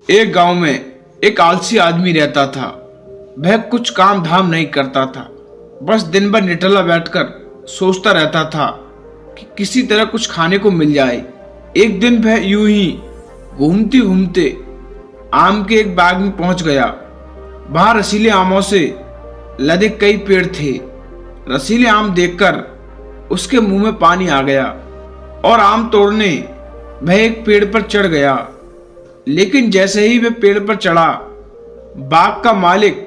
एक गांव में एक आलसी आदमी रहता था। वह कुछ काम धाम नहीं करता था, बस दिन भर निठल्ला बैठकर सोचता रहता था कि किसी तरह कुछ खाने को मिल जाए। एक दिन वह यूं ही घूमते घूमते आम के एक बाग में पहुंच गया। वहां रसीले आमों से लदे कई पेड़ थे। रसीले आम देखकर उसके मुंह में पानी आ गया और आम तोड़ने वह एक पेड़ पर चढ़ गया। लेकिन जैसे ही वह पेड़ पर चढ़ा, बाग का मालिक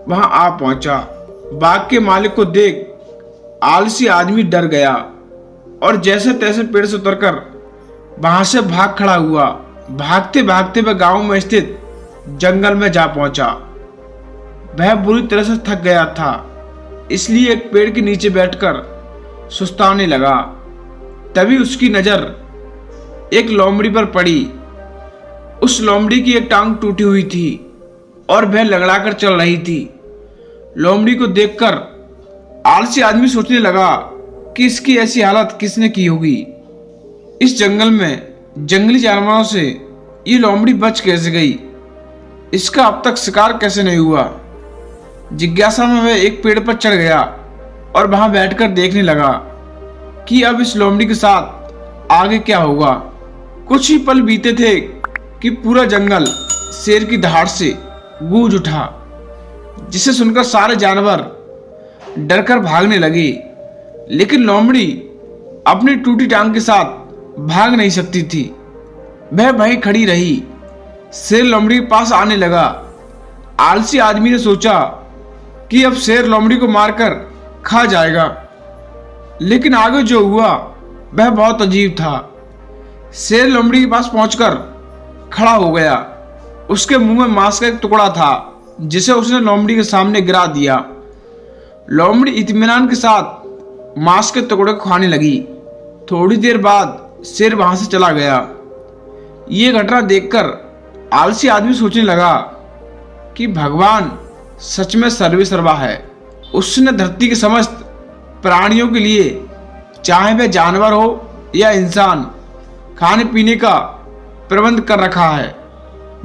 वहां आ पहुंचा। बाग के मालिक को देख आलसी आदमी डर गया और जैसे तैसे पेड़ से उतरकर वहां से भाग खड़ा हुआ। भागते भागते वह गांव में स्थित जंगल में जा पहुंचा। वह बुरी तरह से थक गया था, इसलिए एक पेड़ के नीचे बैठकर सुस्ताने लगा। तभी उसकी नजर एक लोमड़ी पर पड़ी। उस लोमड़ी की एक टांग टूटी हुई थी और वह लंगड़ाकर चल रही थी। लोमड़ी को देखकर आलसी आदमी सोचने लगा कि इसकी ऐसी हालत किसने की होगी। इस जंगल में जंगली जानवरों से ये लोमड़ी बच कैसे गई, इसका अब तक शिकार कैसे नहीं हुआ। जिज्ञासा में वह एक पेड़ पर चढ़ गया और वहां बैठकर देखने लगा कि अब इस लोमड़ी के साथ आगे क्या होगा। कुछ ही पल बीते थे कि पूरा जंगल शेर की दहाड़ से गूंज उठा, जिसे सुनकर सारे जानवर डरकर भागने लगे। लेकिन लोमड़ी अपनी टूटी टांग के साथ भाग नहीं सकती थी। वह वहीं खड़ी रही। शेर लोमड़ी के पास आने लगा। आलसी आदमी ने सोचा कि अब शेर लोमड़ी को मारकर खा जाएगा, लेकिन आगे जो हुआ वह बहुत अजीब था। शेर लोमड़ी के पास पहुंचकर खड़ा हो गया। उसके मुंह में मांस का एक टुकड़ा था, जिसे उसने लोमड़ी के सामने गिरा दिया। लोमड़ी इत्मीनान के साथ मांस के टुकड़े को खाने लगी। थोड़ी देर बाद शेर वहां से चला गया। ये घटना देखकर आलसी आदमी सोचने लगा कि भगवान सच में सर्वेसर्वा है। उसने धरती के समस्त प्राणियों के लिए, चाहे वह जानवर हो या इंसान, खाने पीने का प्रबंध कर रखा है।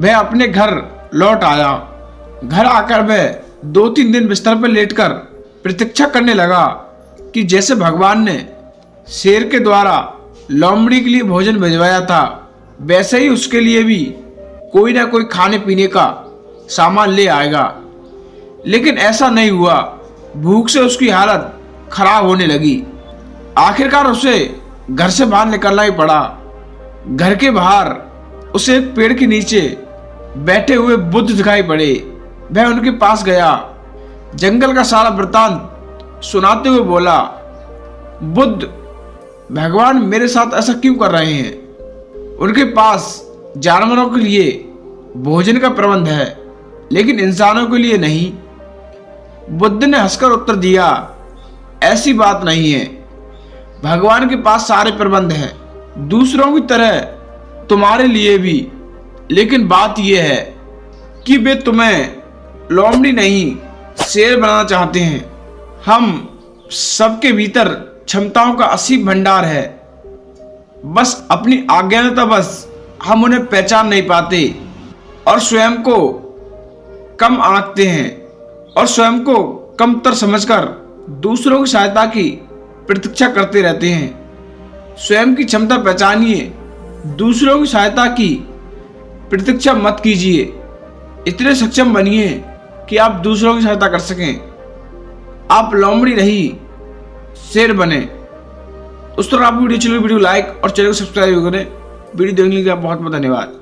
वह अपने घर लौट आया। घर आकर वह 2-3 दिन बिस्तर पर लेटकर प्रतीक्षा करने लगा कि जैसे भगवान ने शेर के द्वारा लोमड़ी के लिए भोजन भिजवाया था, वैसे ही उसके लिए भी कोई ना कोई खाने पीने का सामान ले आएगा। लेकिन ऐसा नहीं हुआ। भूख से उसकी हालत खराब होने लगी। आखिरकार उसे घर से बाहर निकलना ही पड़ा। घर के बाहर उसे एक पेड़ के नीचे बैठे हुए बुद्ध दिखाई पड़े। वह उनके पास गया। जंगल का सारा वृतांत सुनाते हुए बोला, बुद्ध, भगवान मेरे साथ ऐसा क्यों कर रहे हैं? उनके पास जानवरों के लिए भोजन का प्रबंध है, लेकिन इंसानों के लिए नहीं। बुद्ध ने हंसकर उत्तर दिया, ऐसी बात नहीं है। भगवान के पास सारे प्रबंध हैं, दूसरों की तरह तुम्हारे लिए भी। लेकिन बात यह है कि वे तुम्हें लोमड़ी नहीं, शेर बनाना चाहते हैं। हम सबके भीतर क्षमताओं का असीम भंडार है, बस अपनी अज्ञानतावश हम उन्हें पहचान नहीं पाते और स्वयं को कम आंकते हैं और स्वयं को कमतर समझकर दूसरों की सहायता की प्रतीक्षा करते रहते हैं। स्वयं की क्षमता पहचानिए, दूसरों की सहायता की प्रतीक्षा मत कीजिए। इतने सक्षम बनिए कि आप दूसरों की सहायता कर सकें। आप लोमड़ी नहीं, शेर बने। उस तरह आपको वीडियो लाइक और चैनल को सब्सक्राइब करें। वीडियो देखने के लिए बहुत बहुत धन्यवाद।